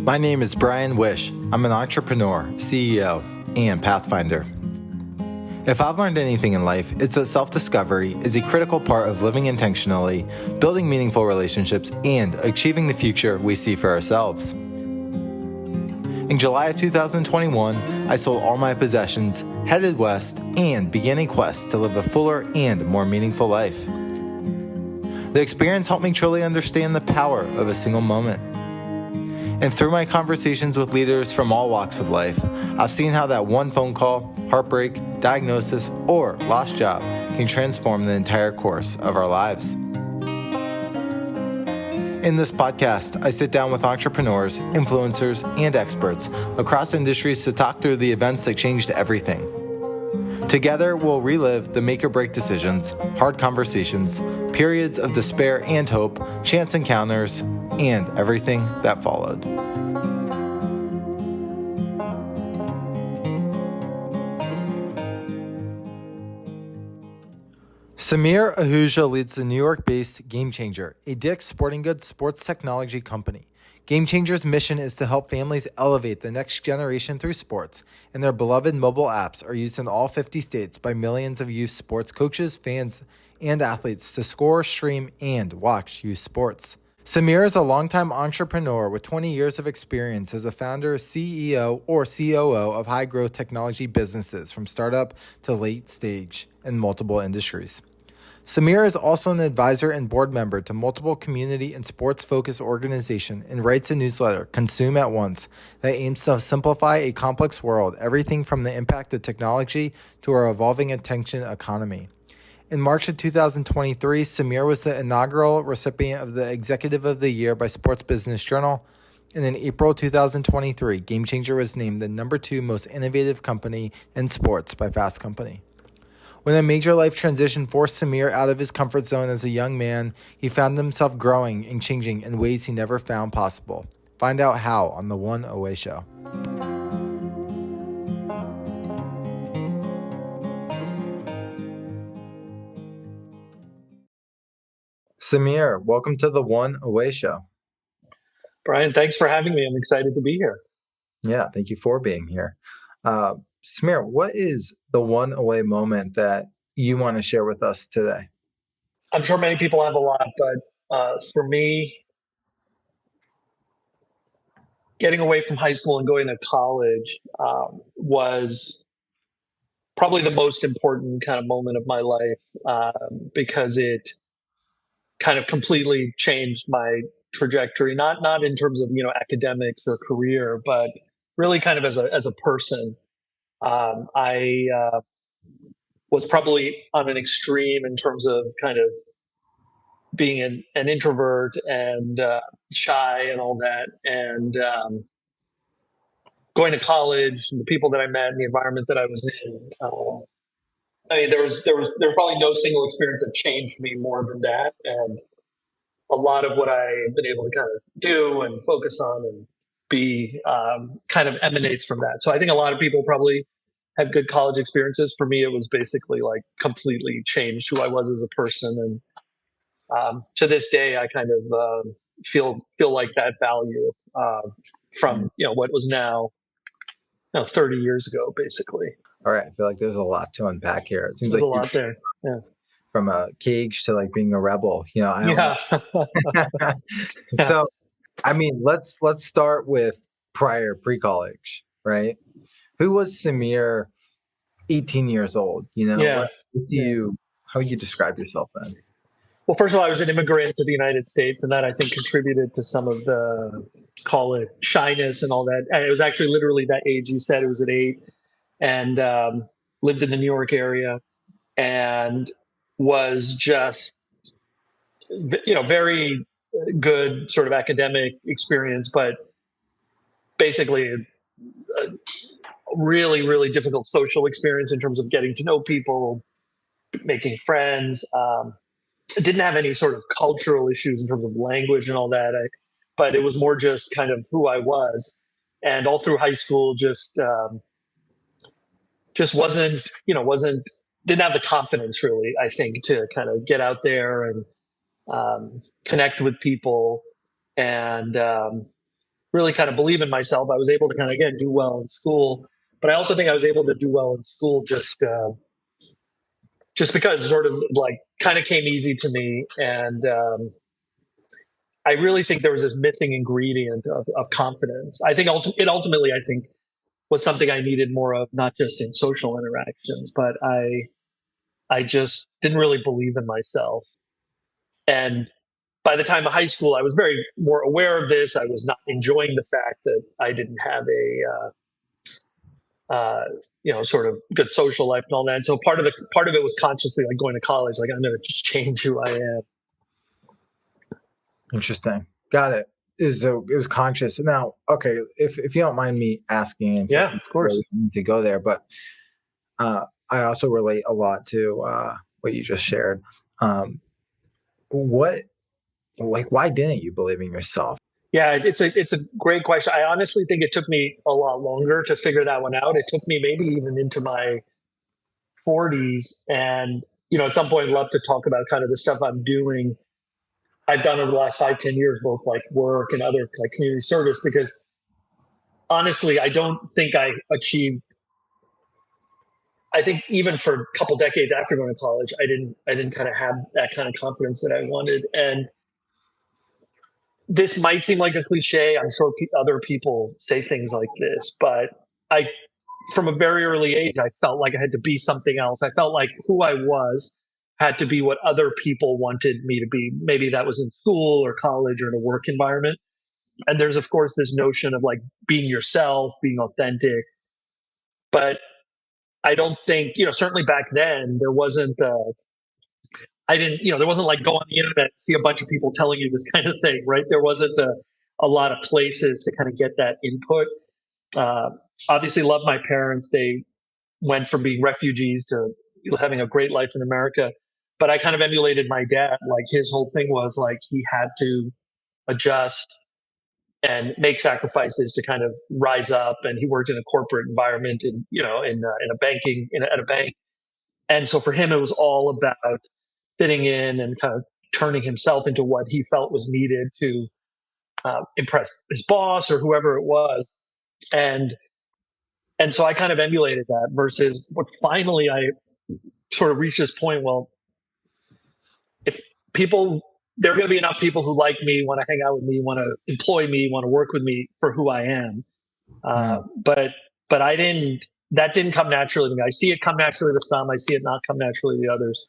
My name is Brian Wish. I'm an entrepreneur, CEO, and pathfinder. If I've learned anything in life, it's that self-discovery is a critical part of living intentionally, building meaningful relationships, and achieving the future we see for ourselves. In July of 2021, I sold all my possessions, headed west, and began a quest to live a fuller and more meaningful life. The experience helped me truly understand the power of a single moment. And through my conversations with leaders from all walks of life, I've seen how that one phone call, heartbreak, diagnosis, or lost job can transform the entire course of our lives. In this podcast, I sit down with entrepreneurs, influencers, and experts across industries to talk through the events that changed everything. Together, we'll relive the make-or-break decisions, hard conversations, periods of despair and hope, chance encounters, and everything that followed. Samir Ahuja leads the New York-based GameChanger, a Dick's Sporting Goods sports technology company. GameChanger's mission is to help families elevate the next generation through sports, and their beloved mobile apps are used in all 50 states by millions of youth sports coaches, fans, and athletes to score, stream, and watch youth sports. Samir is a longtime entrepreneur with 20 years of experience as a founder, CEO, or COO of high-growth technology businesses from startup to late stage in multiple industries. Samir is also an advisor and board member to multiple community and sports-focused organizations and writes a newsletter, Consume at Once, that aims to simplify a complex world, everything from the impact of technology to our evolving attention economy. In March of 2023, Samir was the inaugural recipient of the Executive of the Year by Sports Business Journal. And in April 2023, GameChanger was named the #2 most innovative company in sports by FastCompany. When a major life transition forced Samir out of his comfort zone as a young man, he found himself growing and changing in ways he never found possible. Find out how on the One Away Show. Samir, welcome to the One Away Show. Brian, thanks for having me. I'm excited to be here. Yeah, thank you for being here. Samir, what is the one away moment that you want to share with us today? I'm sure many people have a lot, but for me, getting away from high school and going to college was probably the most important kind of moment of my life because it kind of completely changed my trajectory, not in terms of academics or career, but really kind of as a person. I was probably on an extreme in terms of kind of being an introvert and shy and all that, and going to college and the people that I met and the environment that I was in. I mean, there was probably no single experience that changed me more than that, and a lot of what I've been able to kind of do and focus on and be kind of emanates from that. So I think a lot of people probably have good college experiences. For me, it was basically like completely changed who I was as a person, and to this day, I kind of feel like that value from what was now 30 years ago, basically. All right, I feel like there's a lot to unpack here. It seems There's like a lot there. Yeah. From a cage to like being a rebel. Yeah. So, I mean, let's start with pre-college, right? Who was Samir 18 years old? Yeah. How would you describe yourself then? Well, first of all, I was an immigrant to the United States, and that I think contributed to some of the, call it, shyness and all that. And it was actually literally that age you said. It was at 8, and lived in the New York area, and was just, very good sort of academic experience, but basically a really, really difficult social experience in terms of getting to know people, making friends. Didn't have any sort of cultural issues in terms of language and all that. But it was more just kind of who I was, and all through high school, just wasn't didn't have the confidence really, I think, to kind of get out there and connect with people, and really kind of believe in myself. I was able to kind of, again, do well in school, but I also think I was able to do well in school just because it sort of like kind of came easy to me. And I really think there was this missing ingredient of confidence. I think it ultimately, I think, was something I needed more of, not just in social interactions, but I just didn't really believe in myself. And by the time of high school, I was very more aware of this. I was not enjoying the fact that I didn't have sort of good social life and all that. And so part of it was consciously like going to college, like I'm going to just change who I am. Interesting. Got it. It was conscious. Now, okay, if you don't mind me asking, Yeah, of course. We need to go there, but I also relate a lot to what you just shared. Why didn't you believe in yourself? Yeah, it's a great question. I honestly think it took me a lot longer to figure that one out. It took me maybe even into my 40s, and at some point, I'd love to talk about kind of the stuff I've done over the last 5-10 years, both like work and other like community service. Because honestly, I don't think I achieved. I think even for a couple decades after going to college, I didn't kind of have that kind of confidence that I wanted. And this might seem like a cliche. I'm sure other people say things like this, but I, from a very early age, I felt like I had to be something else. I felt like who I was had to be what other people wanted me to be. Maybe that was in school or college or in a work environment. And there's, of course, this notion of like being yourself, being authentic. But I don't think, certainly back then, there wasn't I didn't, there wasn't like go on the internet and see a bunch of people telling you this kind of thing, right? There wasn't a lot of places to kind of get that input. Uh, Obviously, love my parents. They went from being refugees to having a great life in America. But I kind of emulated my dad. Like his whole thing was like he had to adjust and make sacrifices to kind of rise up. And he worked in a corporate environment, at a bank. And so for him, it was all about fitting in and kind of turning himself into what he felt was needed to impress his boss or whoever it was. And and so I kind of emulated that versus what finally I sort of reached this point. Well, if people, there are going to be enough people who like me, want to hang out with me, want to employ me, want to work with me for who I am. But I didn't. That didn't come naturally to me. I see it come naturally to some. I see it not come naturally to others.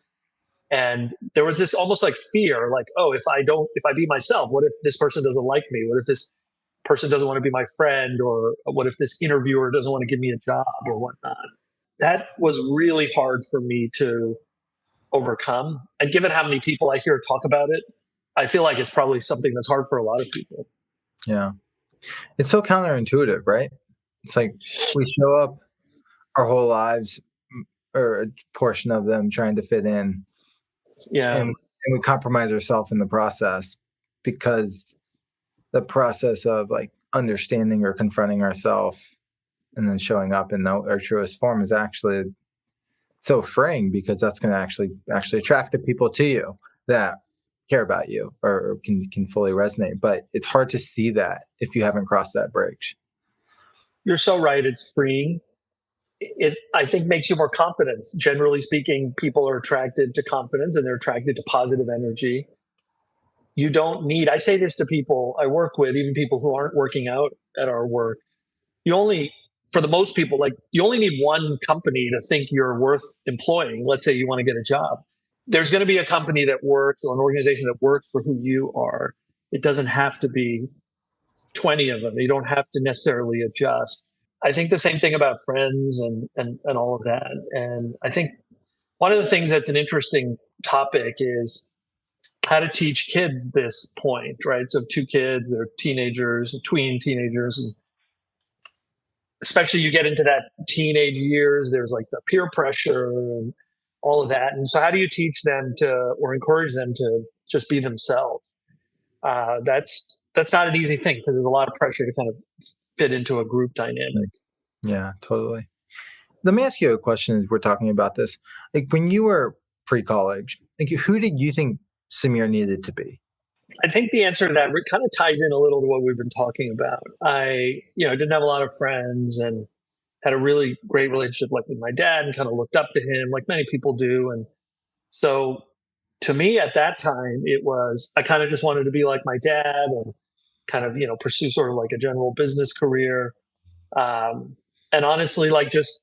And there was this almost like fear, like, oh, if I be myself, what if this person doesn't like me? What if this person doesn't want to be my friend? Or what if this interviewer doesn't want to give me a job or whatnot? That was really hard for me to overcome. And given how many people I hear talk about it, I feel like it's probably something that's hard for a lot of people. Yeah. It's so counterintuitive, right? It's like we show up our whole lives, or a portion of them, trying to fit in. Yeah. And we compromise ourselves in the process, because the process of like understanding or confronting ourselves and then showing up in our truest form is actually so freeing, because that's going to actually attract the people to you that care about you or can fully resonate. But it's hard to see that if you haven't crossed that bridge. You're so right. It's freeing. It, I think, makes you more confident. Generally speaking, people are attracted to confidence and they're attracted to positive energy. You don't need, I say this to people I work with, even people who aren't working out at our work. For the most people, like you only need one company to think you're worth employing. Let's say you want to get a job. There's going to be a company that works or an organization that works for who you are. It doesn't have to be 20 of them. You don't have to necessarily adjust. I think the same thing about friends and all of that. And I think one of the things that's an interesting topic is how to teach kids this point, right? So two kids, they're teenagers, tween teenagers, and especially you get into that teenage years, there's like the peer pressure and all of that. And so how do you teach them to, or encourage them to just be themselves? That's not an easy thing because there's a lot of pressure to kind of fit into a group dynamic. Yeah, totally. Let me ask you a question as we're talking about this. Like when you were pre-college, like who did you think Samir needed to be? I think the answer to that kind of ties in a little to what we've been talking about. Didn't have a lot of friends and had a really great relationship like with my dad and kind of looked up to him like many people do. And so to me at that time, it was, I kind of just wanted to be like my dad and kind of, pursue sort of like a general business career. And honestly, like just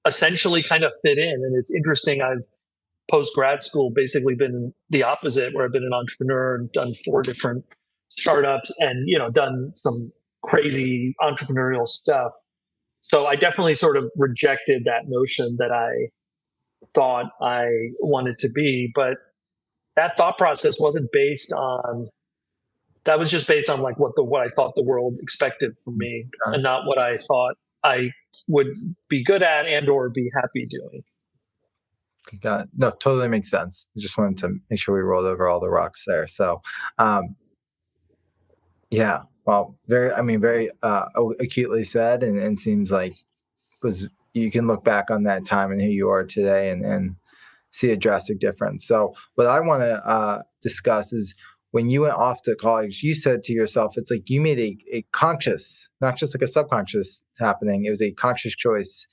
essentially kind of fit in. And it's interesting. I've post grad school basically been the opposite, where I've been an entrepreneur and done four different startups and, done some crazy entrepreneurial stuff. So I definitely sort of rejected that notion that I thought I wanted to be. But that thought process wasn't based on, that was just based on like what I thought the world expected from me Uh, and not what I thought I would be good at and or be happy doing. Got it. No, totally makes sense. Just wanted to make sure we rolled over all the rocks there. So, um, yeah, well, very acutely said, and seems like was you can look back on that time and who you are today, and see a drastic difference. So, what I want to discuss is when you went off to college, you said to yourself, it's like you made a conscious, not just like a subconscious happening. It was a conscious choice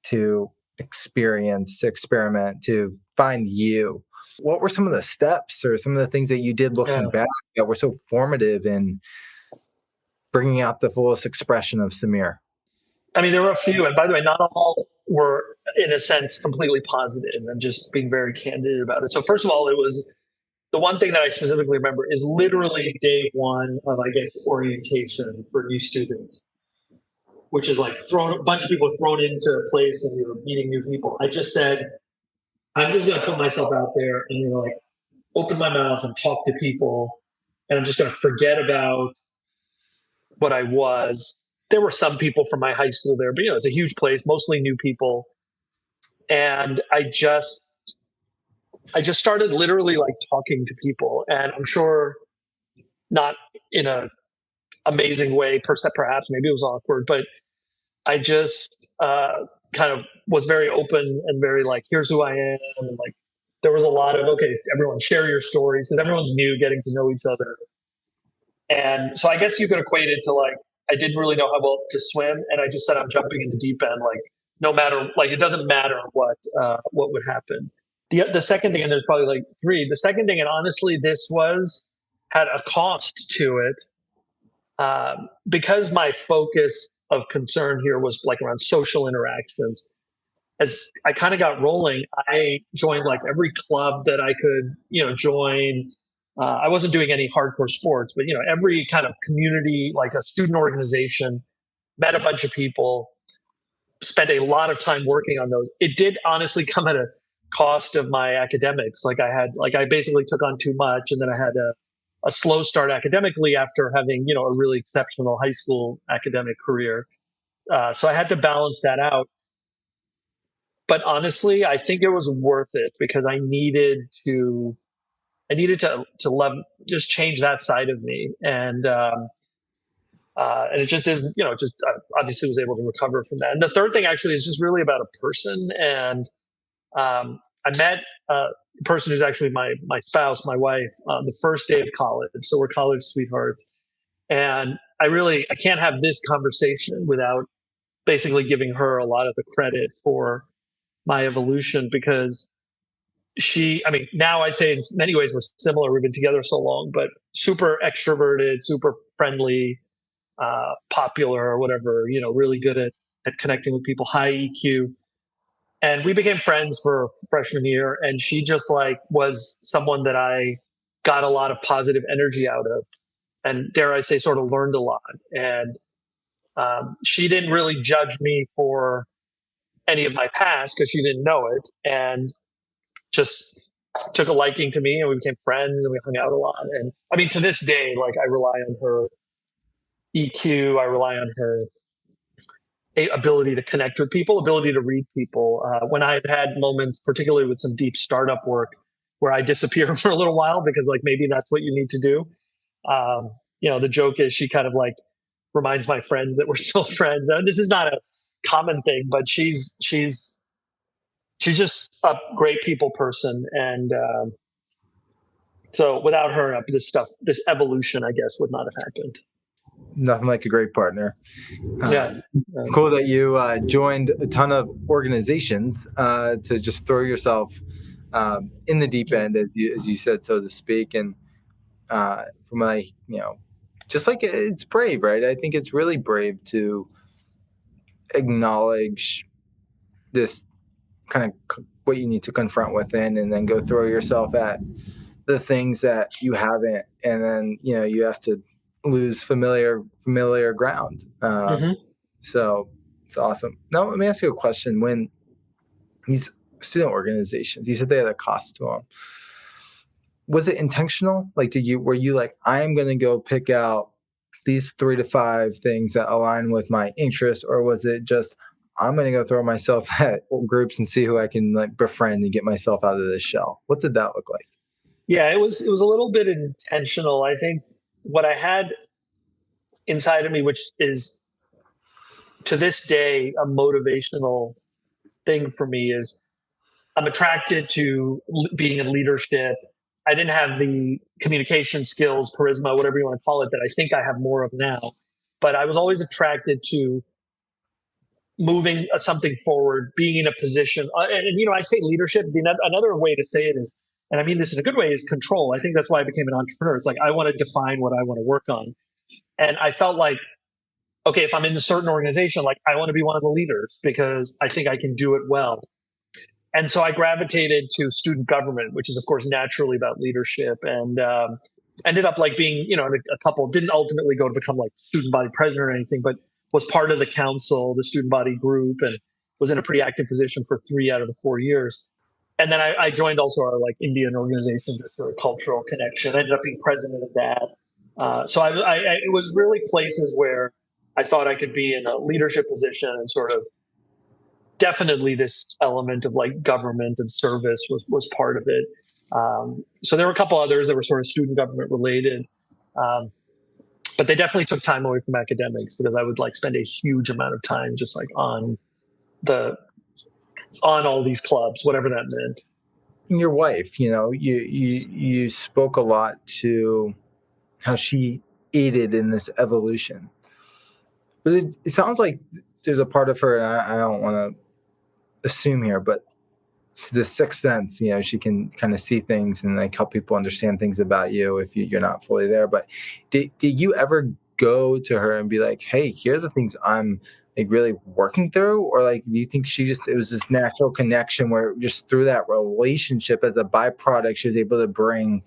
to experience, to experiment, to find you. What were some of the steps or some of the things that you did Yeah. looking back that were so formative in bringing out the fullest expression of Samir? I mean, there were a few, and by the way, not all were, in a sense, completely positive. And just being very candid about it. So, first of all, it was the one thing that I specifically remember is literally day one of, I guess, orientation for new students, which is like thrown a bunch of people thrown into a place and you're meeting new people. I just said, I'm just going to put myself out there and like open my mouth and talk to people, and I'm just going to forget about what I was. There were some people from my high school there, but it's a huge place, mostly new people. And I just started literally like talking to people. And I'm sure not in a amazing way, perhaps maybe it was awkward, but I just kind of was very open and very like, here's who I am. And like, there was a lot of, okay, everyone share your stories because everyone's new, getting to know each other. And so I guess you could equate it to like, I didn't really know how well to swim, and I just said I'm jumping in the deep end. Like no matter, like it doesn't matter what would happen. The second thing, and there's probably like three. The second thing, and honestly, this was had a cost to it, because my focus of concern here was like around social interactions. As I kind of got rolling, I joined like every club that I could, join. I wasn't doing any hardcore sports, but every kind of community, like a student organization, met a bunch of people, spent a lot of time working on those. It did honestly come at a cost of my academics. Like I basically took on too much, and then I had a slow start academically after having, a really exceptional high school academic career. So I had to balance that out. But honestly, I think it was worth it because I needed to love, just change that side of me, and it just is, just obviously was able to recover from that. And the third thing actually is just really about a person, and I met the person who's actually my spouse, my wife, the first day of college. So we're college sweethearts, and I can't have this conversation without basically giving her a lot of the credit for my evolution, because I mean, now I'd say in many ways we're similar. We've been together so long, but super extroverted, super friendly, popular or whatever, really good at connecting with people, high EQ. And we became friends for freshman year. And she just like was someone that I got a lot of positive energy out of. And dare I say, sort of learned a lot. And she didn't really judge me for any of my past because she didn't know it. And just took a liking to me, and we became friends and we hung out a lot. And I mean, to this day, like I rely on her EQ, I rely on her ability to connect with people, ability to read people. When I've had moments, particularly with some deep startup work, where I disappear for a little while because like maybe that's what you need to do. The joke is she kind of like reminds my friends that we're still friends. And this is not a common thing, but she's just a great people person, and So without her, this evolution, I guess, would not have happened. Nothing like a great partner. Yeah. Cool that you joined a ton of organizations to just throw yourself in the deep end, as you said, so to speak. And from my, just like it's brave, right? I think it's really brave to acknowledge this kind of what you need to confront within, and then go throw yourself at the things that you haven't, and then you have to lose familiar ground. Hmm. So it's awesome. Now let me ask you a question. When these student organizations, you said they had a cost to them, was it intentional? Like, were you like, I'm going to go pick out these 3 to 5 things that align with my interest, or was it just, I'm going to go throw myself at groups and see who I can like befriend and get myself out of this shell? What did that look like? Yeah, it was a little bit intentional. I think what I had inside of me, which is to this day a motivational thing for me, is I'm attracted to being in leadership. I didn't have the communication skills, charisma, whatever you want to call it, that I think I have more of now. But I was always attracted to moving something forward, being in a position. I say leadership. Another way to say it is, and I mean this in a good way, is control. I think that's why I became an entrepreneur. It's like I want to define what I want to work on. And I felt like, okay, if I'm in a certain organization, like I want to be one of the leaders because I think I can do it well. And so I gravitated to student government, which is of course naturally about leadership, and ended up like being, in a couple. Didn't ultimately go to become like student body president or anything, but was part of the council, the student body group, and was in a pretty active position for 3 out of the 4 years. And then I joined also our like Indian organization just for a cultural connection. I ended up being president of that. So it was really places where I thought I could be in a leadership position, and sort of definitely this element of like government and service was part of it. So there were a couple others that were sort of student government related. Um, but they definitely took time away from academics because I would like spend a huge amount of time just like the on all these clubs, whatever that meant. And your wife, you spoke a lot to how she aided in this evolution. But it sounds like there's a part of her, and I don't want to assume here, but the sixth sense, she can kind of see things and like help people understand things about you if you're not fully there. But did you ever go to her and be like, hey, here are the things I'm like really working through? Or like, do you think it was this natural connection where just through that relationship as a byproduct, she was able to bring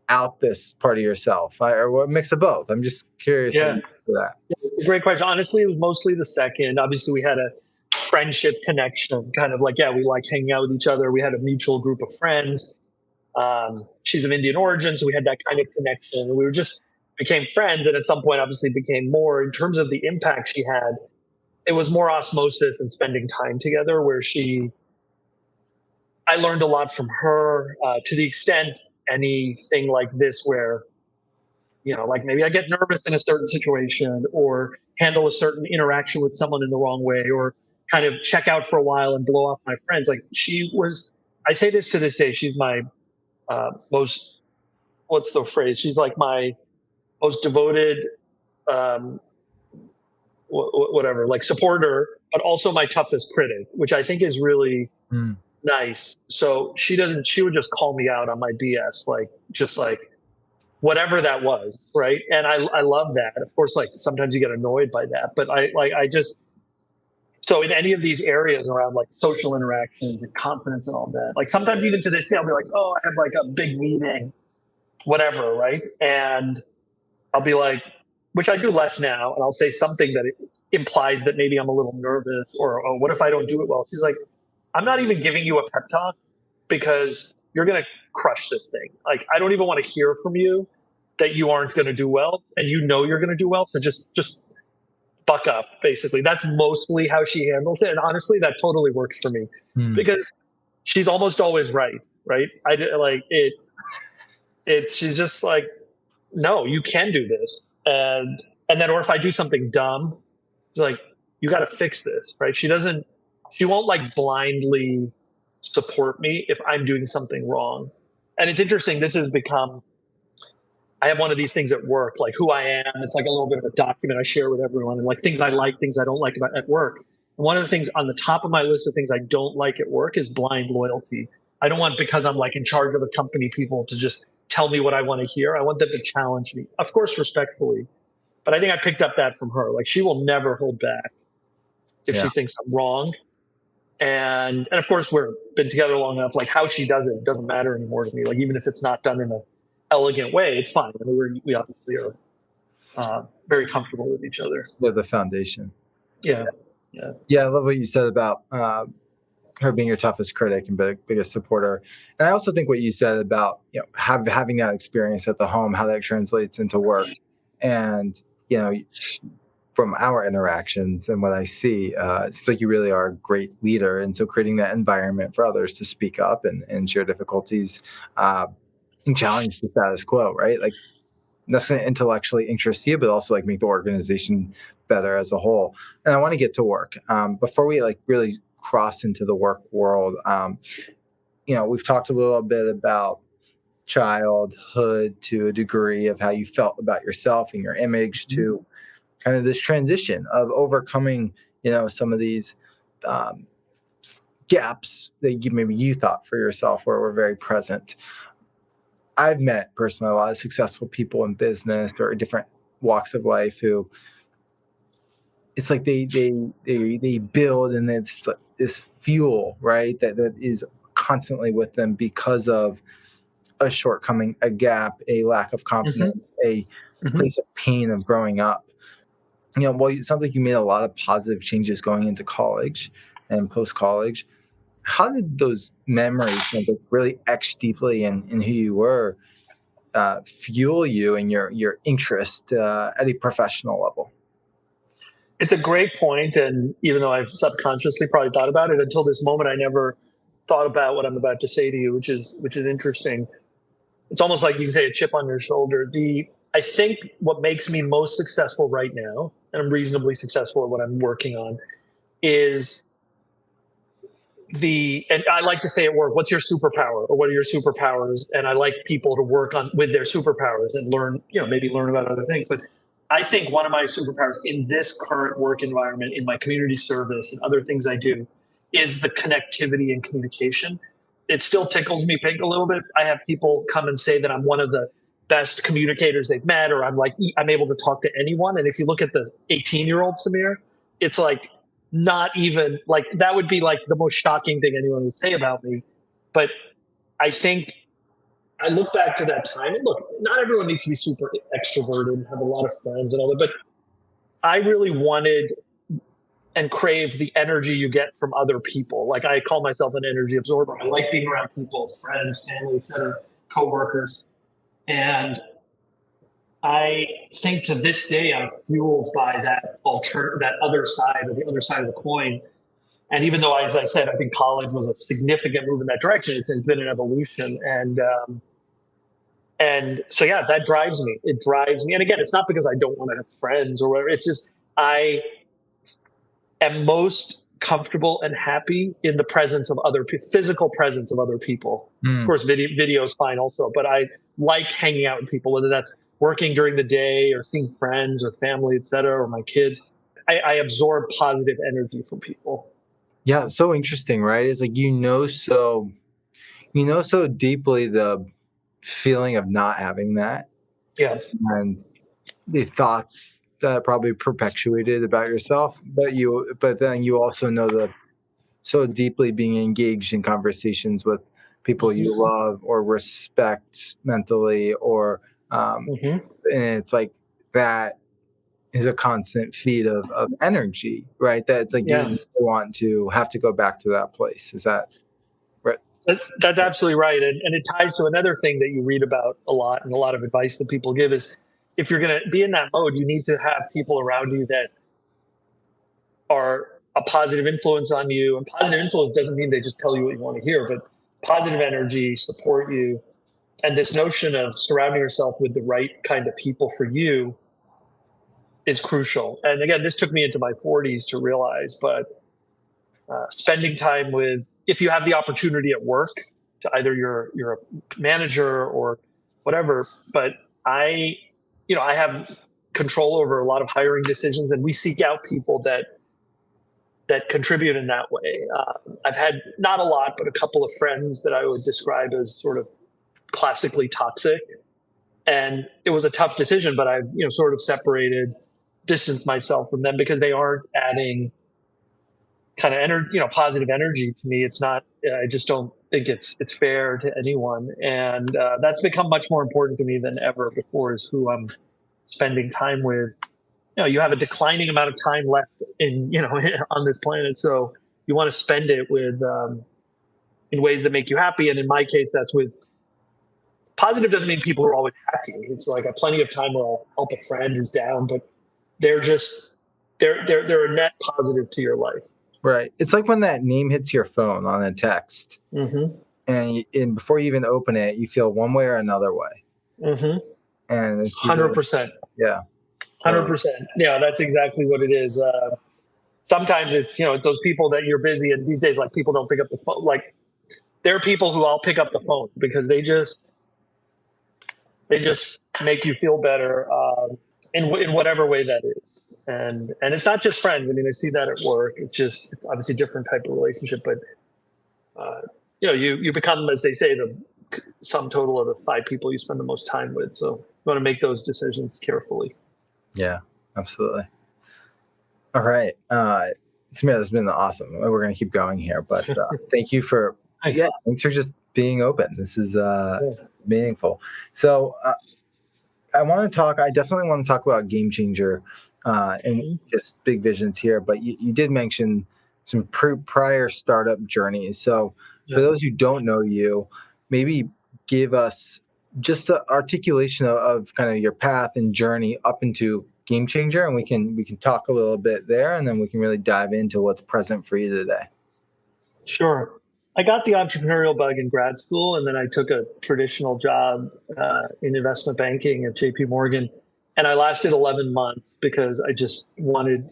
out this part of yourself, or what mix of both? I'm just curious how Yeah, you do that. it's a great question. Honestly, it was mostly the second. Obviously, we had a friendship connection, kind of like, yeah, we like hanging out with each other. We had a mutual group of friends. She's of Indian origin, so we had that kind of connection. We were just became friends, and at some point, obviously, became more. In terms of the impact she had, it was more osmosis and spending time together. I learned a lot from her, to the extent anything like this, where like maybe I get nervous in a certain situation, or handle a certain interaction with someone in the wrong way, or kind of check out for a while and blow off my friends. Like she was. I say this to this day. She's my most, what's the phrase? She's like my most devoted, um, whatever, like supporter, but also my toughest critic, which I think is really Mm. nice. So she would just call me out on my BS, like just like whatever that was. Right. And I love that. Of course, like sometimes you get annoyed by that, but I just, so in any of these areas around like social interactions and confidence and all that, like sometimes even to this day, I'll be like, oh, I have like a big meeting, whatever. Right. And I'll be like, which I do less now, and I'll say something that it implies that maybe I'm a little nervous, or oh, what if I don't do it well? She's like, I'm not even giving you a pep talk because you're going to crush this thing. Like, I don't even want to hear from you that you aren't going to do well, and you're going to do well. So just buck up, basically. That's mostly how she handles it. And honestly, that totally works for me Mm. because she's almost always right. Right. She's just like, no, you can do this. And then, or if I do something dumb, it's like, you got to fix this, right? She won't like blindly support me if I'm doing something wrong. And it's interesting. This has become I have one of these things at work, like who I am. It's like a little bit of a document I share with everyone, and like things I like, things I don't like about at work. And one of the things on the top of my list of things I don't like at work is blind loyalty. I don't want, because I'm like in charge of a company, people to just tell me what I want to hear. I want them to challenge me, of course, respectfully. But I think I picked up that from her. Like she will never hold back if Yeah. she thinks I'm wrong. And of course we've been together long enough. Like how she does it doesn't matter anymore to me. Like even if it's not done in an elegant way, it's fine. I mean, we obviously are very comfortable with each other. They're the foundation. Yeah. I love what you said about her being your toughest critic and biggest supporter. And I also think what you said about having that experience at the home, how that translates into work, and from our interactions and what I see, it seems like you really are a great leader. And so creating that environment for others to speak up and share difficulties and challenge the status quo, right? Like that's going to intellectually interest you, but also like make the organization better as a whole. And I want to get to work. Before we like really cross into the work world, we've talked a little bit about childhood to a degree of how you felt about yourself and your image to kind of this transition of overcoming, some of these gaps that maybe you thought for yourself where were very present. I've met personally a lot of successful people in business or different walks of life who it's like they build and it's this fuel, right? That is constantly with them because of a shortcoming, a gap, a lack of confidence, a place of pain of growing up. Well, it sounds like you made a lot of positive changes going into college and post-college. How did those memories really etch deeply in who you were fuel you and your interest at a professional level? It's a great point, and even though I've subconsciously probably thought about it until this moment, I never thought about what I'm about to say to you, which is interesting. It's almost like you can say a chip on your shoulder. I think what makes me most successful right now, and I'm reasonably successful at what I'm working on, is and I like to say at work, what's your superpower or what are your superpowers? And I like people to work with their superpowers and learn, maybe learn about other things. But I think one of my superpowers in this current work environment, in my community service and other things I do, is the connectivity and communication. It still tickles me pink a little bit. I have people come and say that I'm one of the best communicators they've met, or I'm able to talk to anyone. And if you look at the 18-year-old Samir, it's like not even like that would be like the most shocking thing anyone would say about me. But I think I look back to that time, and look, not everyone needs to be super extroverted and have a lot of friends and all that, but I really wanted and craved the energy you get from other people. Like I call myself an energy absorber. I like being around people, friends, family, etc., coworkers. And I think to this day, I'm fueled by that other side, or the other side of the coin. And even though, as I said, I think college was a significant move in that direction, it's been an evolution. And so, yeah, that drives me. It drives me. And again, it's not because I don't want to have friends or whatever. It's just I am most comfortable and happy in the presence of physical presence of other people. Of course, video is fine also, but I like hanging out with people, whether that's working during the day or seeing friends or family, et cetera, or my kids. I absorb positive energy from people. Yeah, it's so interesting, right? It's like so deeply the feeling of not having that. Yeah. And the thoughts that probably perpetuated about yourself, but then you also know so deeply being engaged in conversations with people you love or respect mentally, or and it's like that is a constant feed of energy, right? That it's like you want to have to go back to that place. Is that right? That's absolutely right. And it ties to another thing that you read about a lot, and a lot of advice that people give is if you're going to be in that mode, you need to have people around you that are a positive influence on you. And positive influence doesn't mean they just tell you what you want to hear, but positive energy, support you. And this notion of surrounding yourself with the right kind of people for you is crucial. And again, this took me into my 40s to realize, but spending time if you have the opportunity at work to either you're a manager or whatever, but I, I have control over a lot of hiring decisions, and we seek out people that contribute in that way. I've had not a lot, but a couple of friends that I would describe as sort of classically toxic, and it was a tough decision. But I've sort of separated, distanced myself from them because they aren't adding kind of positive energy to me. It's not. I just don't think it's fair to anyone, and that's become much more important to me than ever before. Is who I'm spending time with. You have a declining amount of time left in on this planet, so you want to spend it with in ways that make you happy. And in my case, that's with positive. Doesn't mean people are always happy. It's like I have plenty of time where I'll help a friend who's down, but they're just they're a net positive to your life. Right. It's like when that name hits your phone on a text, Mm-hmm. and before you even open it, you feel one way or another way. Mm-hmm. And it's 100%. Yeah. 100%. Yeah, that's exactly what it is. Sometimes it's it's those people that you're busy, and these days, like, people don't pick up the phone. Like, there are people who I'll pick up the phone because they just make you feel better, in whatever way that is. And it's not just friends. I mean, I see that at work. It's obviously a different type of relationship, but you become, as they say, the sum total of the 5 people you spend the most time with. So you want to make those decisions carefully. Yeah, absolutely. All right. Samir, this has been awesome. We're going to keep going here, but thank you for thanks for just being open. This is meaningful. So I definitely want to talk about GameChanger and just big visions here, but you did mention some prior startup journeys. So for those who don't know you, maybe give us just an articulation of kind of your path and journey up into GameChanger, and we can talk a little bit there, and then we can really dive into what's present for you today. Sure. I got the entrepreneurial bug in grad school, and then I took a traditional job in investment banking at JP Morgan. And I lasted 11 months because I just wanted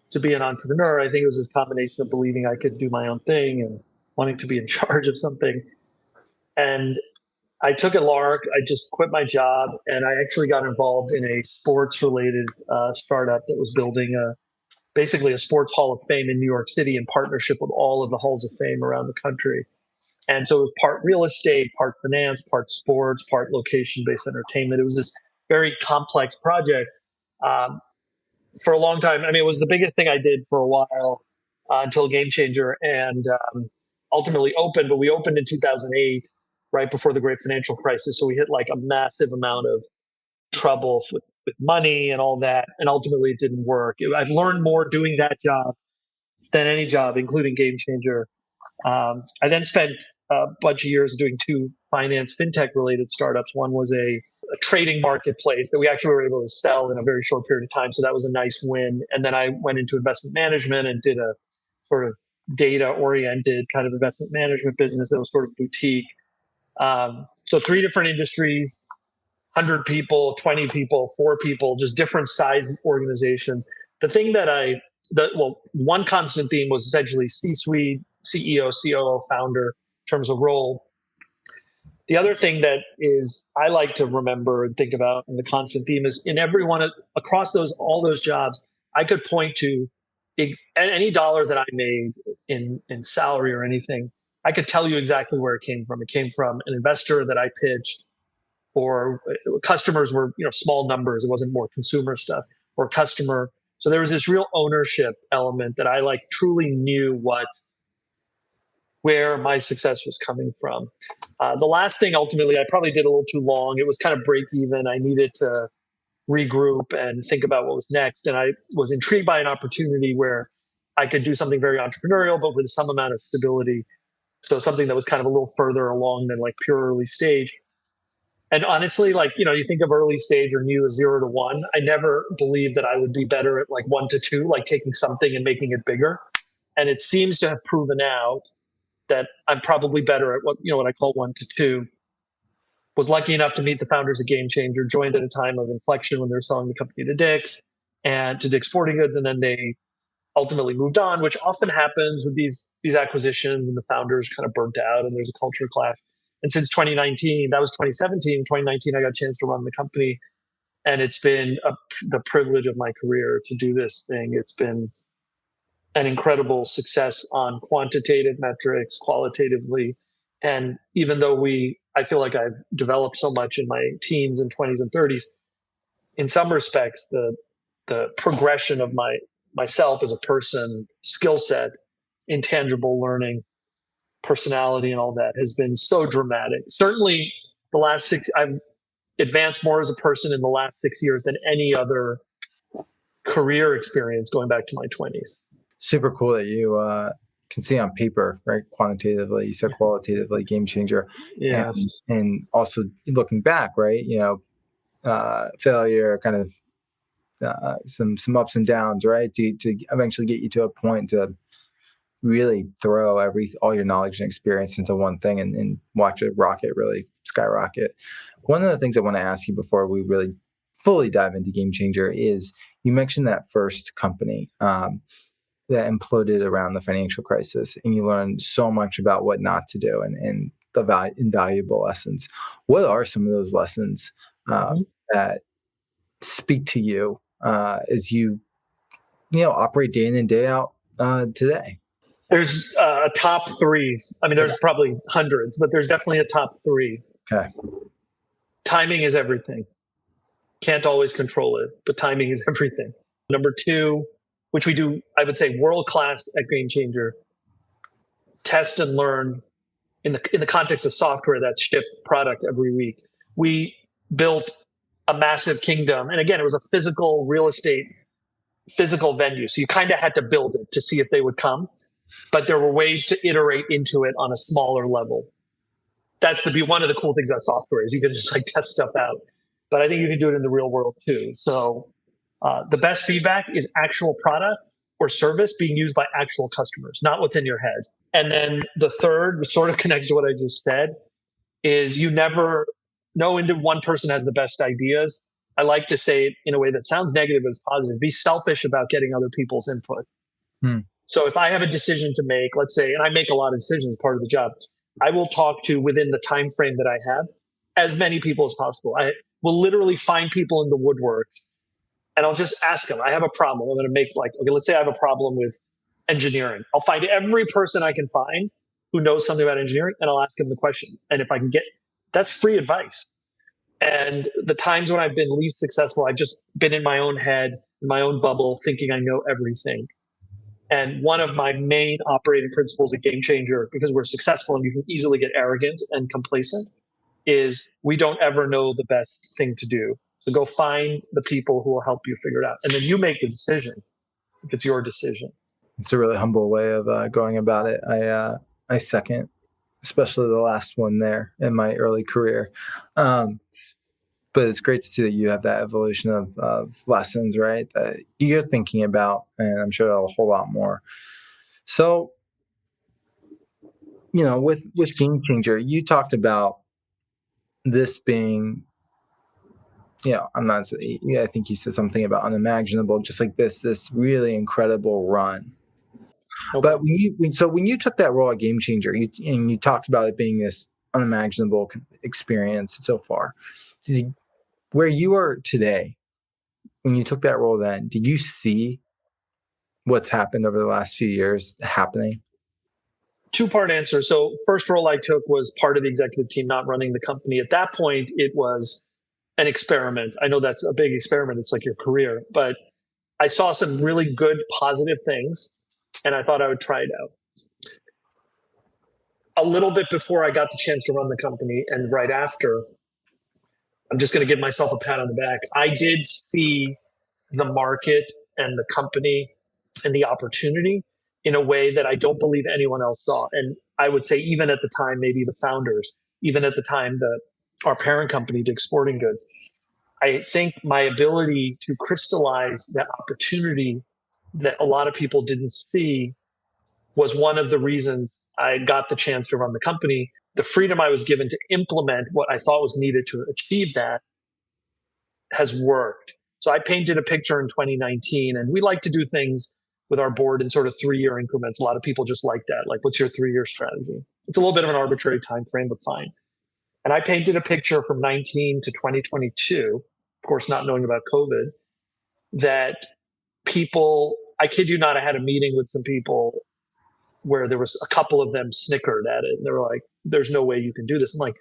to be an entrepreneur. I think it was this combination of believing I could do my own thing and wanting to be in charge of something. And I took a lark. I just quit my job, and I actually got involved in a sports-related startup that was building basically a sports hall of fame in New York City in partnership with all of the halls of fame around the country. And so it was part real estate, part finance, part sports, part location-based entertainment. It was this very complex project for a long time. I mean, it was the biggest thing I did for a while until GameChanger, and ultimately opened. But we opened in 2008, right before the great financial crisis. So we hit like a massive amount of trouble with money and all that. And ultimately, it didn't work. I've learned more doing that job than any job, including GameChanger. I then spent a bunch of years doing 2 finance fintech related startups. One was a trading marketplace that we actually were able to sell in a very short period of time. So that was a nice win. And then I went into investment management and did a sort of data oriented kind of investment management business that was sort of boutique. So 3 different industries, 100 people, 20 people, 4 people, just different size organizations. The thing that one constant theme was essentially C-suite, CEO, COO, founder in terms of role. The other thing that is I like to remember and think about, and the constant theme is in every one across all those jobs, I could point to any dollar that I made in salary or anything. I could tell you exactly where it came from. It came from an investor that I pitched, or customers were small numbers. It wasn't more consumer stuff or customer. So there was this real ownership element that I like truly knew where my success was coming from. The last thing, ultimately, I probably did a little too long. It was kind of break even. I needed to regroup and think about what was next. And I was intrigued by an opportunity where I could do something very entrepreneurial, but with some amount of stability. So something that was kind of a little further along than like pure early stage. And honestly, like, you think of early stage or new as 0 to 1. I never believed that I would be better at like 1 to 2, like taking something and making it bigger. And it seems to have proven out that I'm probably better at what I call 1 to 2. Was lucky enough to meet the founders of GameChanger, joined at a time of inflection when they were selling the company to Dick's Sporting Goods, and then they ultimately moved on, which often happens with these acquisitions, and the founders kind of burnt out, and there's a culture clash. And since 2019, that was 2017, 2019, I got a chance to run the company. And it's been the privilege of my career to do this thing. It's been an incredible success on quantitative metrics, qualitatively. And even though I feel like I've developed so much in my teens and 20s and 30s, in some respects, the progression of myself as a person, skill set, intangible learning, personality, and all that has been so dramatic. Certainly, I've advanced more as a person in the last 6 years than any other career experience going back to my 20s. Super cool that you can see on paper, right? Quantitatively, you said qualitatively, game changer. Yeah. And also looking back, right? Failure, kind of some ups and downs, right? To eventually get you to a point to really throw all your knowledge and experience into one thing and watch it really skyrocket. One of the things I want to ask you before we really fully dive into GameChanger is you mentioned that first company that imploded around the financial crisis, and you learned so much about what not to do and the invaluable lessons. What are some of those lessons that speak to you as you operate day in and day out today? There's a top three. I mean, there's probably hundreds, but there's definitely a top three. Okay. Timing is everything. Can't always control it, but timing is everything. Number two, which we do, I would say, world class at GameChanger, test and learn in the context of software that's shipped product every week. We built a massive kingdom, and again, it was a physical real estate, physical venue. So you kind of had to build it to see if they would come, but there were ways to iterate into it on a smaller level. That's one of the cool things about software is you can just like test stuff out. But I think you can do it in the real world too. So the best feedback is actual product or service being used by actual customers, not what's in your head. And then the third, which sort of connects to what I just said, is you never know into one person has the best ideas. I like to say it in a way that sounds negative as positive. Be selfish about getting other people's input. So if I have a decision to make, let's say, and I make a lot of decisions as part of the job, I will talk to, within the time frame that I have, as many people as possible. I will literally find people in the woodwork and I'll just ask them, I have a problem. I'm going to make okay, let's say I have a problem with engineering. I'll find every person I can find who knows something about engineering and I'll ask them the question. And if I can that's free advice. And the times when I've been least successful, I've just been in my own head, in my own bubble, thinking I know everything. And one of my main operating principles at GameChanger, because we're successful and you can easily get arrogant and complacent, is we don't ever know the best thing to do. So go find the people who will help you figure it out. And then you make the decision if it's your decision. It's a really humble way of going about it. I second, especially the last one there in my early career. But it's great to see that you have that evolution of lessons, right? That you're thinking about, and I'm sure a whole lot more. So, with GameChanger, you talked about this being, I'm not. I think you said something about unimaginable, just like this really incredible run. Okay. But when you took that role at GameChanger, you talked about it being this unimaginable experience so far. Where you are today, when you took that role then, did you see what's happened over the last few years happening? Two-part answer. So first role I took was part of the executive team, not running the company. At that point, it was an experiment. I know that's a big experiment. It's like your career, but I saw some really good, positive things, and I thought I would try it out. A little bit before I got the chance to run the company, and right after, I'm just going to give myself a pat on the back. I did see the market and the company and the opportunity in a way that I don't believe anyone else saw. And I would say even at the time, maybe the founders, even at the time our parent company, Dick's Sporting Goods, I think my ability to crystallize that opportunity that a lot of people didn't see was one of the reasons I got the chance to run the company. The freedom I was given to implement what I thought was needed to achieve that has worked. So I painted a picture in 2019, and we like to do things with our board in sort of 3-year increments. A lot of people just like that. Like, what's your 3-year strategy? It's a little bit of an arbitrary time frame, but fine. And I painted a picture from 19 to 2022, of course, not knowing about COVID, that people, I kid you not, I had a meeting with some people where there was a couple of them snickered at it. And they were like, there's no way you can do this. I'm like,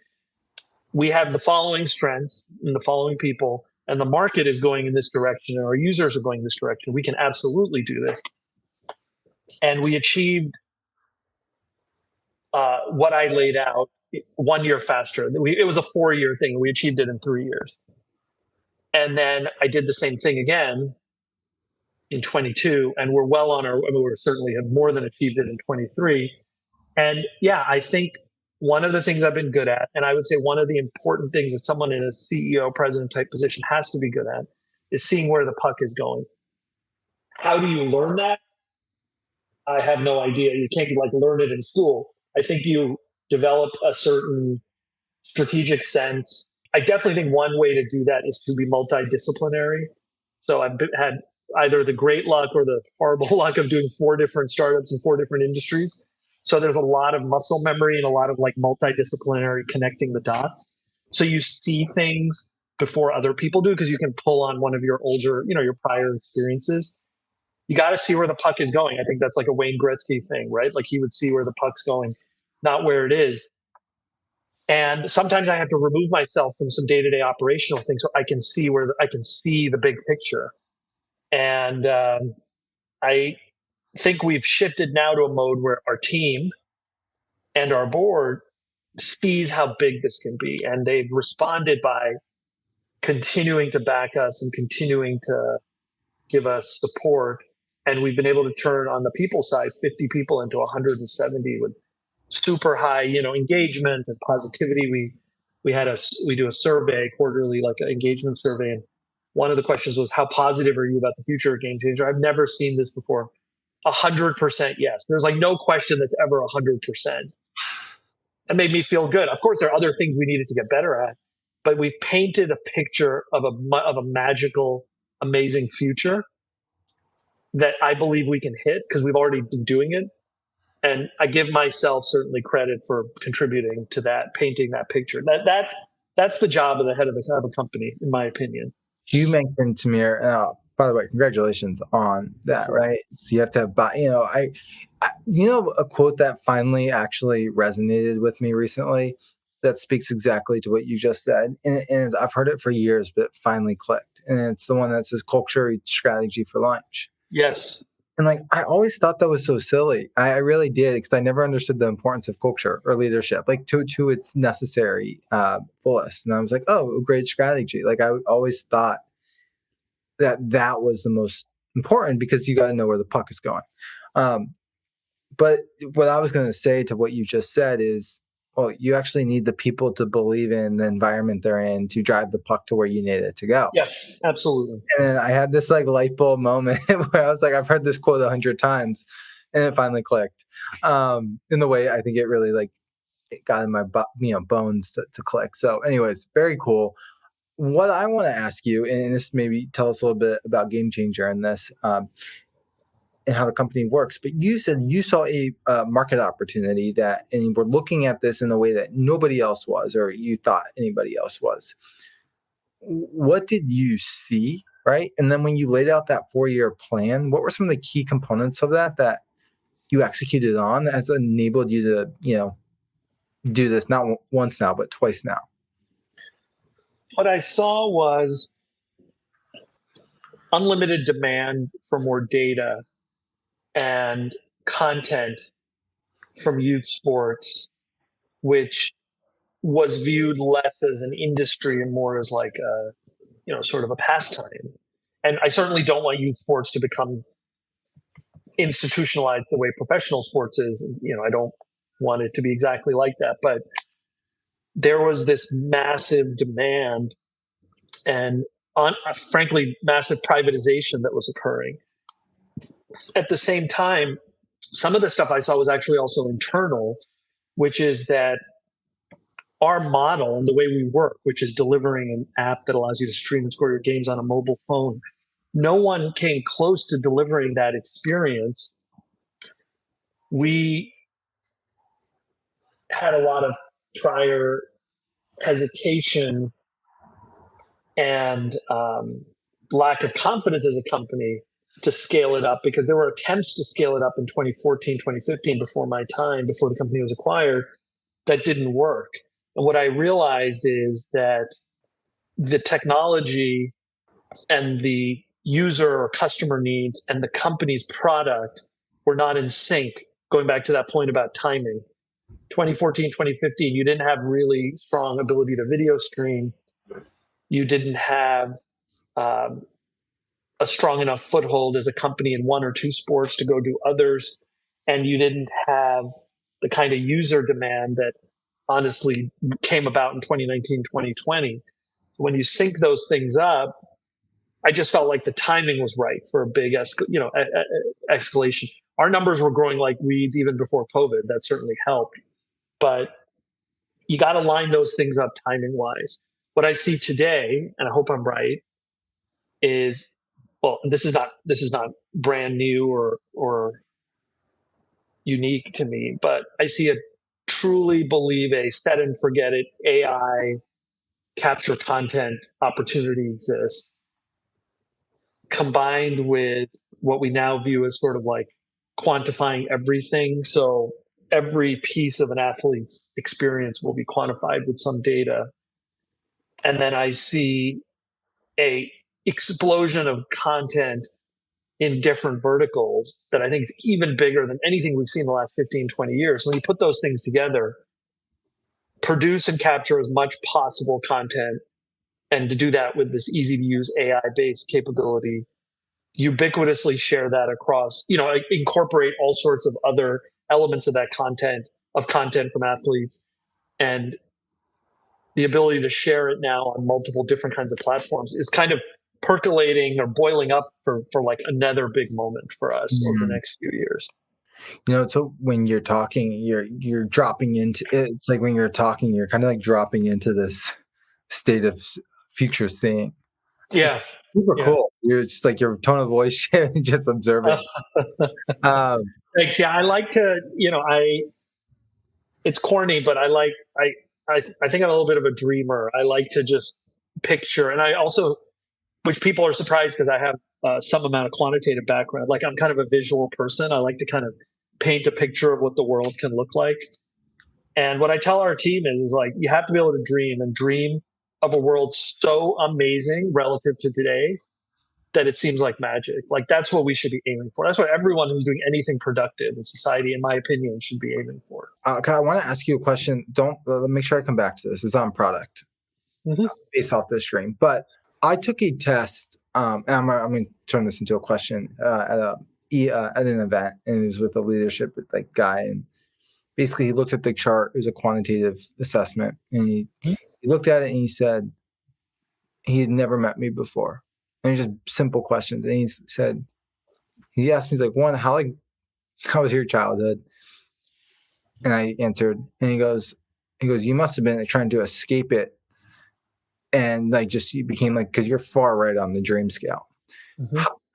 we have the following strengths and the following people, and the market is going in this direction, and our users are going in this direction. We can absolutely do this. And we achieved what I laid out 1 year faster. It was a 4 year thing. We achieved it in 3 years. And then I did the same thing again in 22, and we're well on our, I mean, we certainly have more than achieved it in 23. And yeah, I think one of the things I've been good at, and I would say one of the important things that someone in a CEO, president type position has to be good at, is seeing where the puck is going. How do you learn that? I have no idea. You can't like learn it in school. I think you develop a certain strategic sense. I definitely think one way to do that is to be multidisciplinary. So I've had either the great luck or the horrible luck of doing 4 different startups in 4 different industries. So there's a lot of muscle memory and a lot of like multidisciplinary connecting the dots. So you see things before other people do because you can pull on one of your older, your prior experiences. You got to see where the puck is going. I think that's like a Wayne Gretzky thing, right? Like he would see where the puck's going, not where it is. And sometimes I have to remove myself from some day-to-day operational things so I can see I can see the big picture. And I think we've shifted now to a mode where our team and our board sees how big this can be, and they've responded by continuing to back us and continuing to give us support. And we've been able to turn on the people side 50 people into 170 with super high, engagement and positivity. We do a survey quarterly, like an engagement survey, and one of the questions was, "How positive are you about the future of GameChanger?" I've never seen this before. 100% yes. There's like no question that's ever 100%. That made me feel good. Of course, there are other things we needed to get better at, but we've painted a picture of a magical, amazing future that I believe we can hit because we've already been doing it. And I give myself certainly credit for contributing to that, painting that picture. That's the job of the head of a company, in my opinion. You mentioned Tamir. By the way, congratulations on that. Right? So you have to buy. A quote that finally actually resonated with me recently that speaks exactly to what you just said, and I've heard it for years, but it finally clicked. And it's the one that says "culture eats strategy for lunch." Yes. And like, I always thought that was so silly. I really did, because I never understood the importance of culture or leadership, like to its necessary fullest. And I was like, oh, great strategy. Like I always thought that was the most important because you got to know where the puck is going. But what I was going to say to what you just said is, well, you actually need the people to believe in the environment they're in to drive the puck to where you need it to go. Yes, absolutely. And I had this like light bulb moment where I was like, I've heard this quote 100 times, and it finally clicked. In the way I think it really like it got in my bones to click. So, anyways, very cool. What I want to ask you, and this maybe tell us a little bit about GameChanger and this. And how the company works, but you said you saw a market opportunity and we're looking at this in a way that nobody else was, or you thought anybody else was. What did you see, right? And then when you laid out that 4-year plan, what were some of the key components of that you executed on that has enabled you to, do this not once now, but twice now? What I saw was unlimited demand for more data and content from youth sports, which was viewed less as an industry and more as like sort of a pastime. And I certainly don't want youth sports to become institutionalized the way professional sports is. I don't want it to be exactly like that. But there was this massive demand and, frankly, massive privatization that was occurring. At the same time, some of the stuff I saw was actually also internal, which is that our model and the way we work, which is delivering an app that allows you to stream and score your games on a mobile phone, no one came close to delivering that experience. We had a lot of prior hesitation and lack of confidence as a company to scale it up, because there were attempts to scale it up in 2014, 2015, before my time, before the company was acquired, that didn't work. And what I realized is that the technology and the user or customer needs and the company's product were not in sync. Going back to that point about timing, 2014, 2015, you didn't have really strong ability to video stream. You didn't have um, a strong enough foothold as a company in one or two sports to go do others. And you didn't have the kind of user demand that honestly came about in 2019, 2020. When you sync those things up, I just felt like the timing was right for a big escalation. Our numbers were growing like weeds even before COVID. That certainly helped. But you got to line those things up timing wise. What I see today, and I hope I'm right, is, well, this is not brand new or unique to me, but I see a truly believe a set and forget it AI capture content opportunity exists, combined with what we now view as sort of like quantifying everything. So every piece of an athlete's experience will be quantified with some data. And then I see a explosion of content in different verticals that I think is even bigger than anything we've seen in the last 15, 20 years. When you put those things together, produce and capture as much possible content, and to do that with this easy to use AI based capability, ubiquitously share that across, incorporate all sorts of other elements of that content from athletes, and the ability to share it now on multiple different kinds of platforms is kind of percolating or boiling up for like another big moment for us over the next few years. So when you're talking, you're dropping into, it's like when you're talking, you're kind of like dropping into this state of future seeing. Yeah. It's super Yeah. cool. You're just like your tone of voice, just observing. Thanks. Yeah. I like to, it's corny, but I think I'm a little bit of a dreamer. I like to just picture, and I also, which people are surprised because I have some amount of quantitative background. Like I'm kind of a visual person. I like to kind of paint a picture of what the world can look like. And what I tell our team is like, you have to be able to dream and dream of a world so amazing relative to today that it seems like magic. Like that's what we should be aiming for. That's what everyone who's doing anything productive in society, in my opinion, should be aiming for. Okay, I want to ask you a question. Don't let make sure I come back to this. It's on product based off this stream. But I took a test, and I'm going to turn this into a question at an event, and it was with a leadership like guy, and basically he looked at the chart. It was a quantitative assessment, and he looked at it and he said he had never met me before, and it was just simple questions. And he asked me, he's like, one, how was your childhood? And I answered, and he goes, you must have been trying to escape it, and like just you became like, because you're far right on the dream scale.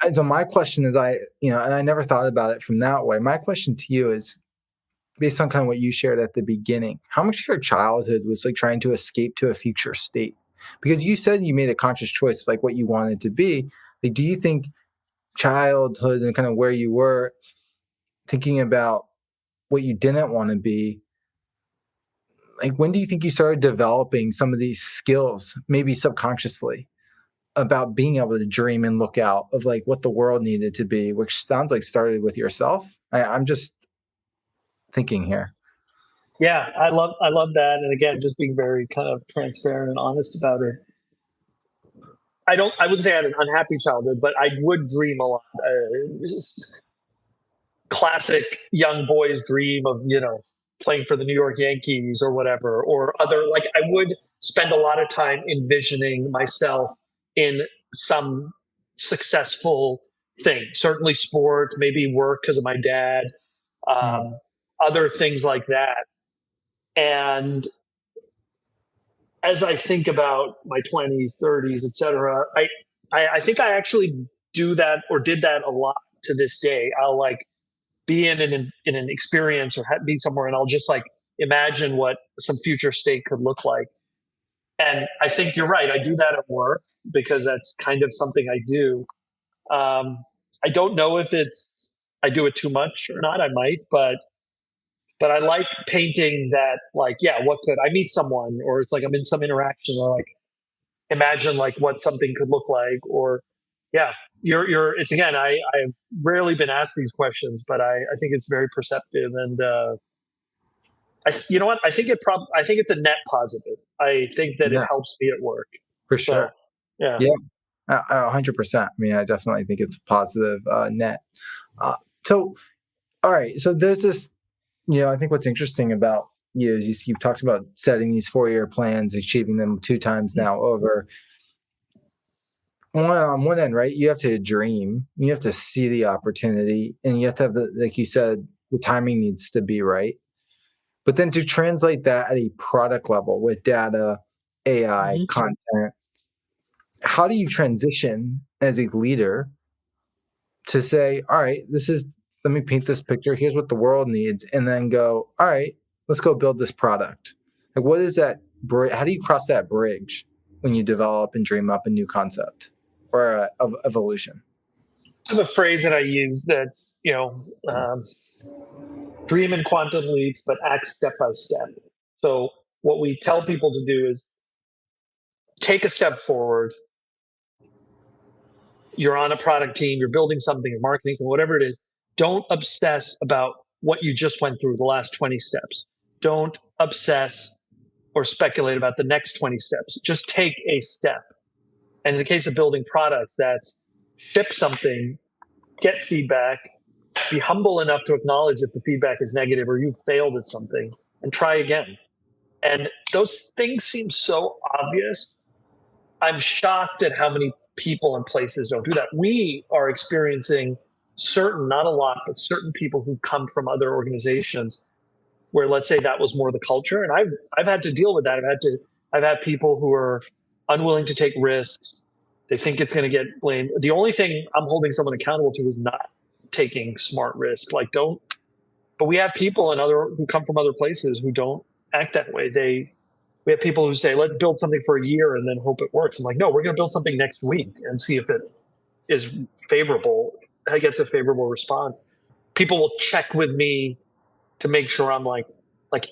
And so my question is, and I never thought about it from that way. My question to you is, based on kind of what you shared at the beginning, how much of your childhood was like trying to escape to a future state? Because you said you made a conscious choice of like what you wanted to be. Like, do you think childhood and kind of where you were thinking about what you didn't want to be, like when do you think you started developing some of these skills, maybe subconsciously, about being able to dream and look out of like what the world needed to be, which sounds like started with yourself? I'm just thinking here. Yeah, I love that, and again, just being very kind of transparent and honest about it. I wouldn't say I had an unhappy childhood, but I would dream a lot. Classic young boy's dream of playing for the New York Yankees or whatever, or other, like I would spend a lot of time envisioning myself in some successful thing. Certainly sports, maybe work because of my dad, other things like that. And as I think about my 20s, 30s, etc., I think I actually do that or did that a lot to this day. I'll like be in an experience or be somewhere, and I'll just like imagine what some future state could look like. And I think you're right. I do that at work because that's kind of something I do. Um, I don't know if I do it too much or not. I might, but I like painting that, like, yeah, what could I meet someone, or it's like I'm in some interaction, or like imagine like what something could look like, or yeah, you're it's again, I've rarely been asked these questions, but I think it's very perceptive, and you know what, I think it's a net positive. I think that it Yeah, helps me at work. for So sure. yeah. Yeah, 100%. I mean, I definitely think it's a positive net. Uh, so, all right. So there's this, I think what's interesting about you is you've talked about setting these 4-year plans, achieving them 2 times now over. On one end, right? You have to dream, you have to see the opportunity, and you have to have like you said, the timing needs to be right. But then to translate that at a product level with data, AI, Mhm. content, how do you transition as a leader to say, all right, let me paint this picture. Here's what the world needs. And then go, all right, let's go build this product. Like, what is that? How do you cross that bridge when you develop and dream up a new concept or evolution? I have a phrase that I use that's, dream in quantum leaps, but act step by step. So what we tell people to do is take a step forward. You're on a product team, you're building something, you're marketing, whatever it is. Don't obsess about what you just went through, the last 20 steps. Don't obsess or speculate about the next 20 steps. Just take a step. And in the case of building products, that's ship something, get feedback, be humble enough to acknowledge if the feedback is negative or you've failed at something, and try again. And those things seem so obvious. I'm shocked at how many people and places don't do that. We are experiencing certain, not a lot, but certain people who come from other organizations where, let's say, that was more the culture. And I've had to deal with that. I've had people who are unwilling to take risks. They think it's going to get blamed. The only thing I'm holding someone accountable to is not taking smart risk. Like, don't. But we have people who come from other places who don't act that way. We have people who say, let's build something for a year and then hope it works. I'm like, no, we're going to build something next week and see if it is favorable, it gets a favorable response. People will check with me to make sure I'm like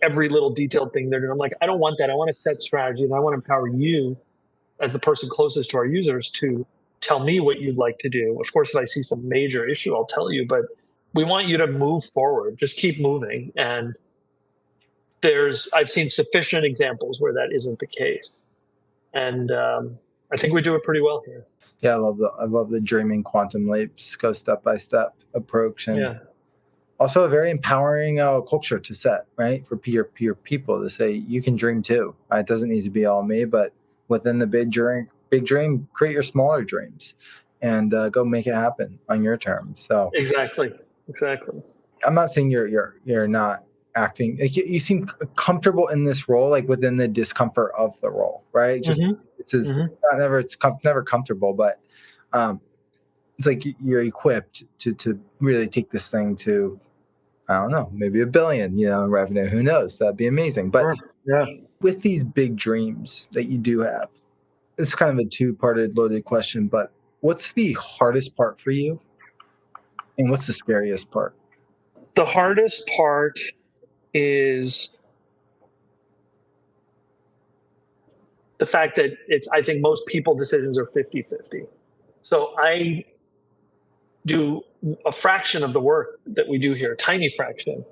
every little detailed thing they're doing. I'm like, I don't want that. I want to set strategy, and I want to empower you as the person closest to our users to tell me what you'd like to do. Of course, if I see some major issue, I'll tell you, but we want you to move forward. Just keep moving. And I've seen sufficient examples where that isn't the case. And I think we do it pretty well here. Yeah, I love the dreaming quantum leaps, go step by step approach, and Yeah. also a very empowering culture to set, right, for peer people to say you can dream too. It doesn't need to be all me, but within the big dream, create your smaller dreams, and go make it happen on your terms. So Exactly. Exactly. I'm not saying you're not acting. Like, you seem comfortable in this role, like within the discomfort of the role, right? Just Mm-hmm. Mm-hmm. it's never comfortable, but um, it's like you're equipped to really take this thing to, I don't know, maybe a billion, in revenue. Who knows? That'd be amazing. But Sure. Yeah. with these big dreams that you do have, it's kind of a two-parted loaded question, but what's the hardest part for you and what's the scariest part? The hardest part is the fact that I think most people decisions are 50-50. So I do a fraction of the work that we do here, a tiny fraction.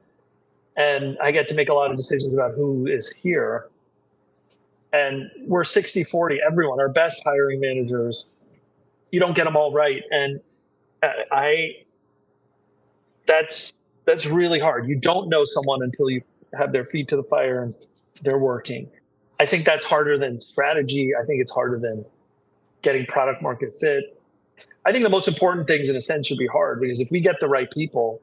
And I get to make a lot of decisions about who is here. And we're 60-40, everyone, our best hiring managers, you don't get them all right. And I, that's really hard. You don't know someone until you have their feet to the fire and they're working. I think that's harder than strategy. I think it's harder than getting product market fit. I think the most important things in a sense should be hard, because if we get the right people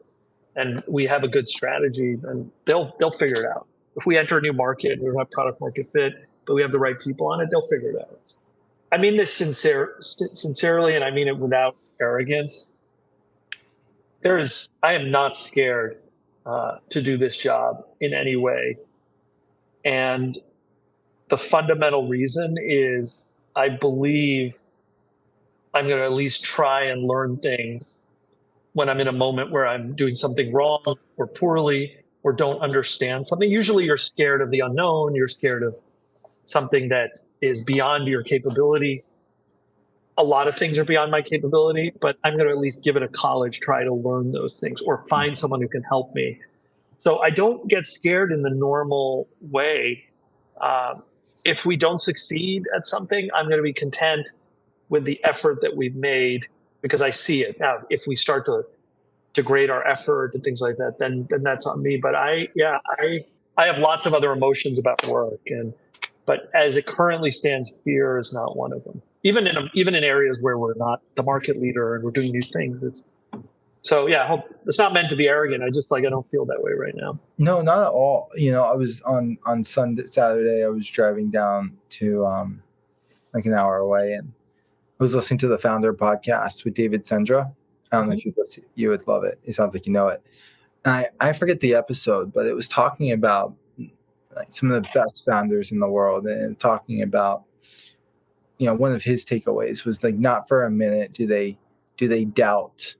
and we have a good strategy, then they'll figure it out. If we enter a new market and we don't have product market fit, but we have the right people on it, they'll figure it out. I mean this sincerely, and I mean it without arrogance. I am not scared to do this job in any way, and the fundamental reason is I believe I'm going to at least try and learn things when I'm in a moment where I'm doing something wrong or poorly or don't understand something. Usually you're scared of the unknown, you're scared of something that is beyond your capability. A lot of things are beyond my capability, but I'm going to at least give it a college try to learn those things or find someone who can help me. So I don't get scared in the normal way. Um, if we don't succeed at something, I'm going to be content with the effort that we've made because I see it. Now, if we start to degrade our effort and things like that, then that's on me. But I have lots of other emotions about work, but as it currently stands, fear is not one of them. Even in areas where we're not the market leader and we're doing new things, I hope it's not meant to be arrogant. I don't feel that way right now. No, not at all. I was on Saturday. I was driving down to like an hour away, and I was listening to the Founder podcast with David Sendra. I don't know if you would love it. It sounds like you know it. And I forget the episode, but it was talking about like some of the best founders in the world, and talking about one of his takeaways was like, not for a minute do they doubt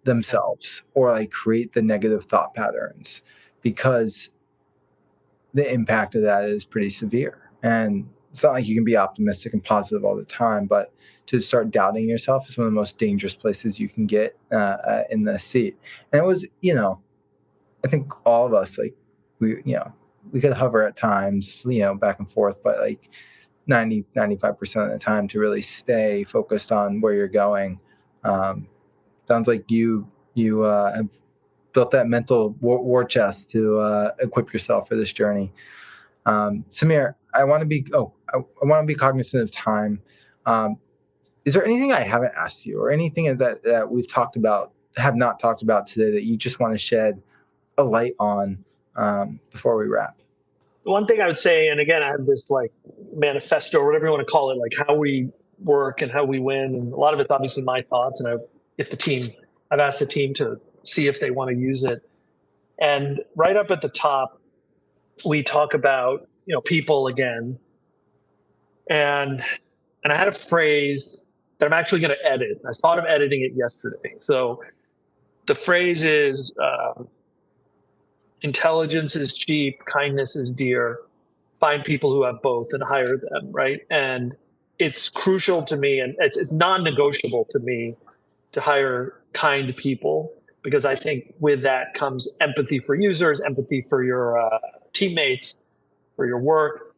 themselves or like create the negative thought patterns, because the impact of that is pretty severe. And it's not like you can be optimistic and positive all the time, but to start doubting yourself is one of the most dangerous places you can get in the seat. And it was, I think all of us, like we could hover at times, back and forth, but like 95% of the time to really stay focused on where you're going. Sounds like you have built that mental war chest to equip yourself for this journey. Samir, I want to be cognizant of time. Is there anything I haven't asked you, or anything that we've have not talked about today, that you just want to shed a light on before we wrap? One thing I would say, and again, I have this like manifesto or whatever you want to call it, like how we work and how we win. And a lot of it's obviously my thoughts. And I've asked the team to see if they want to use it. And right up at the top, we talk about, people again. And I had a phrase that I'm actually going to edit. I thought of editing it yesterday. So the phrase is, intelligence is cheap, kindness is dear. Find people who have both and hire them, right? And it's crucial to me, and it's non-negotiable to me to hire kind people, because I think with that comes empathy for users, empathy for your teammates, for your work.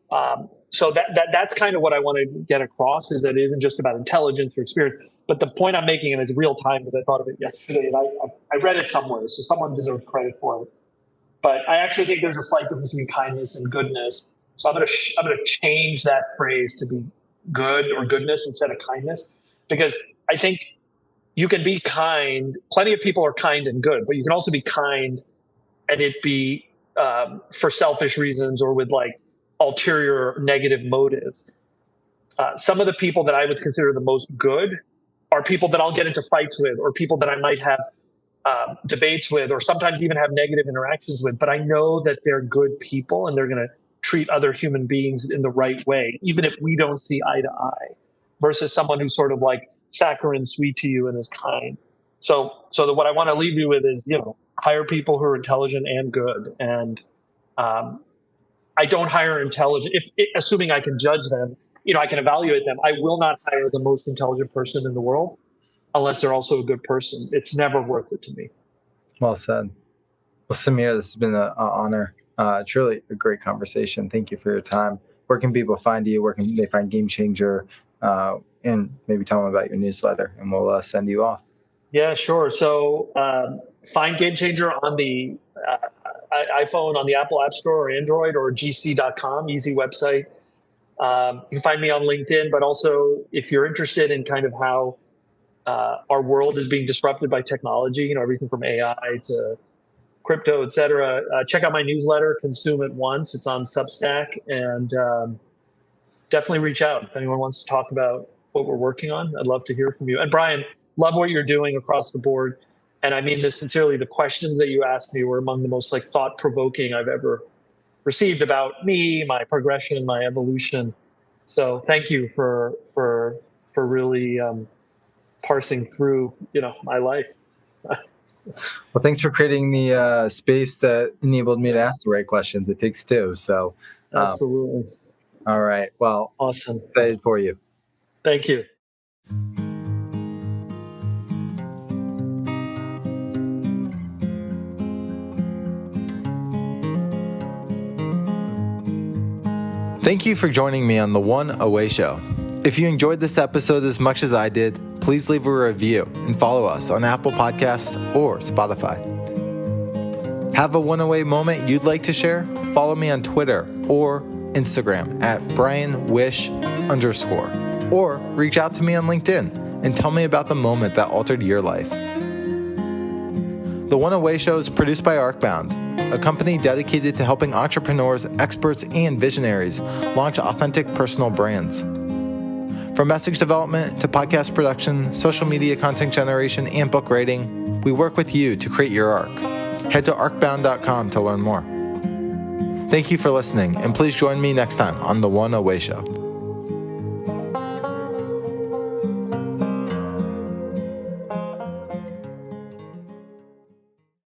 So that's kind of what I want to get across, is that it isn't just about intelligence or experience. But the point I'm making, and it's real time because I thought of it yesterday, and I read it somewhere, so someone deserves credit for it. But I actually think there's a slight difference between kindness and goodness. So I'm going to change that phrase to be good or goodness instead of kindness, because I think you can be kind. Plenty of people are kind and good, but you can also be kind and it be for selfish reasons or with like ulterior negative motives. Some of the people that I would consider the most good are people that I'll get into fights with, or people that I might have debates with, or sometimes even have negative interactions with, but I know that they're good people and they're going to treat other human beings in the right way, even if we don't see eye to eye, versus someone who's sort of like saccharine sweet to you and is kind. So what I want to leave you with is, hire people who are intelligent and good. And I don't hire intelligent, assuming I can judge them, I can evaluate them. I will not hire the most intelligent person in the world unless they're also a good person. It's never worth it to me. Well said. Well, Samir, this has been an honor. Truly a great conversation. Thank you for your time. Where can people find you? Where can they find GameChanger? And maybe tell them about your newsletter, and we'll send you off. Yeah, sure. So find GameChanger on the iPhone, on the Apple App Store or Android, or gc.com, easy website. You can find me on LinkedIn, but also if you're interested in kind of how our world is being disrupted by technology, everything from AI to crypto, et cetera, check out my newsletter, Consume It Once. It's on Substack, and definitely reach out if anyone wants to talk about what we're working on. I'd love to hear from you. And Brian, love what you're doing across the board. And I mean this sincerely. The questions that you asked me were among the most like thought-provoking I've ever received about me, my progression, my evolution. So thank you for really parsing through, my life. Well, thanks for creating the space that enabled me to ask the right questions. It takes two. So, Absolutely. All right. Well, Awesome. Excited for you. Thank you. Thank you for joining me on the One Away Show. If you enjoyed this episode as much as I did, please leave a review and follow us on Apple Podcasts or Spotify. Have a one away moment you'd like to share? Follow me on Twitter or Instagram at BrianWish_, or reach out to me on LinkedIn and tell me about the moment that altered your life. The One Away Show is produced by Arcbound, a company dedicated to helping entrepreneurs, experts, and visionaries launch authentic personal brands. From message development to podcast production, social media content generation, and book writing, we work with you to create your arc. Head to arcbound.com to learn more. Thank you for listening, and please join me next time on The One Away Show.